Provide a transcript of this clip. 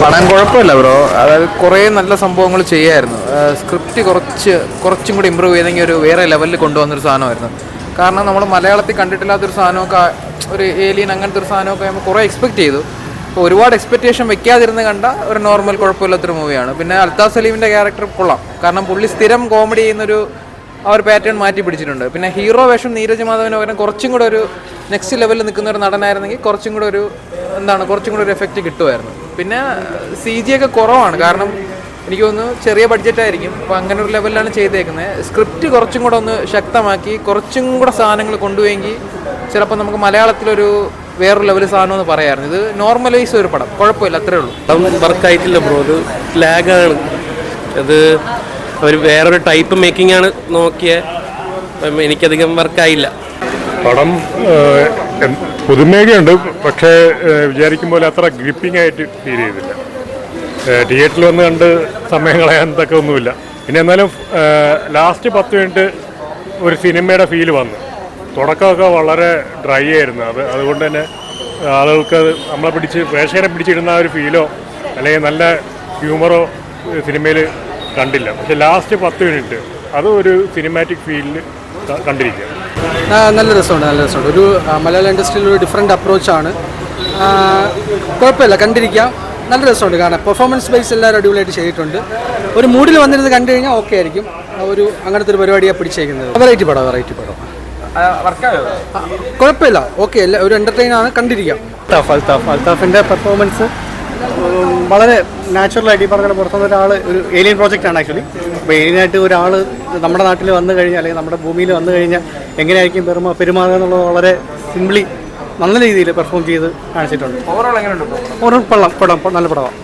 പടം കുഴപ്പമില്ല ബ്രോ. അതായത് കുറേ നല്ല സംഭവങ്ങൾ ചെയ്യായിരുന്നു. സ്ക്രിപ്റ്റ് കുറച്ചും കൂടി ഇമ്പ്രൂവ് ചെയ്തെങ്കിൽ ഒരു വേറെ ലെവലിൽ കൊണ്ടുവന്നൊരു സാധനമായിരുന്നു. കാരണം നമ്മൾ മലയാളത്തിൽ കണ്ടിട്ടില്ലാത്തൊരു സാധനമൊക്കെ, ഒരു ഏലിയൻ അങ്ങനത്തെ ഒരു സാധനമൊക്കെ നമ്മൾ കുറേ എക്സ്പെക്റ്റ് ചെയ്തു. അപ്പോൾ ഒരുപാട് എക്സ്പെക്റ്റേഷൻ വെക്കാതിരുന്ന് കണ്ട ഒരു നോർമൽ കുഴപ്പമില്ലാത്തൊരു മൂവിയാണ്. പിന്നെ അൽത്താഫ് സലീമിൻ്റെ ക്യാരക്ടർ കൊള്ളാം. കാരണം പുള്ളി സ്ഥിരം കോമഡി ചെയ്യുന്നൊരു ആ ഒരു പാറ്റേൺ മാറ്റി പിടിച്ചിട്ടുണ്ട്. പിന്നെ ഹീറോ വേഷം നീരജ് മാധവന് പകരം കുറച്ചും കൂടെ ഒരു നെക്സ്റ്റ് ലെവലിൽ നിൽക്കുന്ന ഒരു നടനായിരുന്നെങ്കിൽ കുറച്ചും കൂടെ ഒരു ഒരു എഫക്റ്റ് കിട്ടുമായിരുന്നു. പിന്നെ CG ഒക്കെ കുറവാണ്. കാരണം എനിക്ക് തോന്നുന്നു ചെറിയ ബഡ്ജറ്റായിരിക്കും. അപ്പോൾ അങ്ങനെ ഒരു ലെവലിലാണ് ചെയ്തേക്കുന്നത്. സ്ക്രിപ്റ്റ് കുറച്ചും കൂടെ ഒന്ന് ശക്തമാക്കി കുറച്ചും കൂടെ സാധനങ്ങൾ കൊണ്ടുപോയെങ്കിൽ ചിലപ്പോൾ നമുക്ക് മലയാളത്തിലൊരു വേറൊരു ലെവൽ സാധനം എന്ന് പറയാമായിരുന്നു. ഇത് നോർമലൈസ് ഒരു പടം, കുഴപ്പമില്ല, അത്രേ ഉള്ളൂ. പടം വർക്കായിട്ടില്ല ബ്രോ. അത് ലാഗാണ്. അത് അവർ വേറൊരു ടൈപ്പ് മേക്കിംഗ് ആണ് നോക്കിയത്. എനിക്കധികം വർക്കായില്ല പടം. പുതുമേഖയുണ്ട്, പക്ഷേ വിചാരിക്കും പോലെ അത്ര ഗ്രിപ്പിംഗ് ആയിട്ട് ഫീൽ ചെയ്തില്ല. തിയേറ്ററിൽ വന്ന് കണ്ട് സമയം കളയാനൊക്കെ ഒന്നുമില്ല. പിന്നെ എന്നാലും ലാസ്റ്റ് 10 മിനിറ്റ് ഒരു സിനിമയുടെ ഫീല് വന്നു. തുടക്കമൊക്കെ വളരെ ഡ്രൈ ആയിരുന്നു. അതുകൊണ്ട് തന്നെ ആളുകൾക്ക് നമ്മളെ പ്രേക്ഷകരെ പിടിച്ചിടുന്ന ഒരു ഫീലോ അല്ലെങ്കിൽ നല്ല ഹ്യൂമറോ സിനിമയിൽ കണ്ടില്ല. പക്ഷെ ലാസ്റ്റ് 10 മിനിറ്റ് അത് ഒരു സിനിമാറ്റിക് ഫീലിൽ കണ്ടിരിക്കുക. നല്ല രസമുണ്ട്. ഒരു മലയാള ഇൻഡസ്ട്രിയിൽ ഒരു ഡിഫറെൻറ്റ് അപ്രോച്ചാണ്. കുഴപ്പമില്ല, കണ്ടിരിക്കാം. നല്ല രസമുണ്ട്. കാരണം പെർഫോമൻസ് ബേസ് എല്ലാവരും അടിപൊളിയായിട്ട് ചെയ്തിട്ടുണ്ട്. ഒരു മൂഡിൽ വന്നിരുന്നത് കണ്ടു കഴിഞ്ഞാൽ ഓക്കെ ആയിരിക്കും. അങ്ങനത്തെ ഒരു പരിപാടിയാണ് പിടിച്ചേക്കുന്നത്. വെറൈറ്റി പടം കുഴപ്പമില്ല, ഓക്കെ. ഒരു എൻ്റർടൈനാണ്, കണ്ടിരിക്കാം. അൽത്താഫിൻ്റെ പെർഫോമൻസ് വളരെ നാച്ചുറലായിട്ട്, ഈ പറഞ്ഞ പുറത്തുനിന്ന് ഒരാൾ, ഒരു ഏലിയൻ പ്രോജക്റ്റാണ് ആക്ച്വലി. അപ്പോൾ ഏലിയനായിട്ട് ഒരാൾ നമ്മുടെ നാട്ടിൽ വന്നു കഴിഞ്ഞാൽ അല്ലെങ്കിൽ നമ്മുടെ ഭൂമിയിൽ വന്നു കഴിഞ്ഞാൽ എങ്ങനെയായിരിക്കും പെരുമാറുക എന്നുള്ളത് വളരെ സിംപ്ലി നല്ല രീതിയിൽ പെർഫോം ചെയ്ത് കാണിച്ചിട്ടുണ്ട്. ഓവറോൾ എങ്ങനെയുണ്ട്? ഓവറോൾ പടം നല്ല പടമാണ്.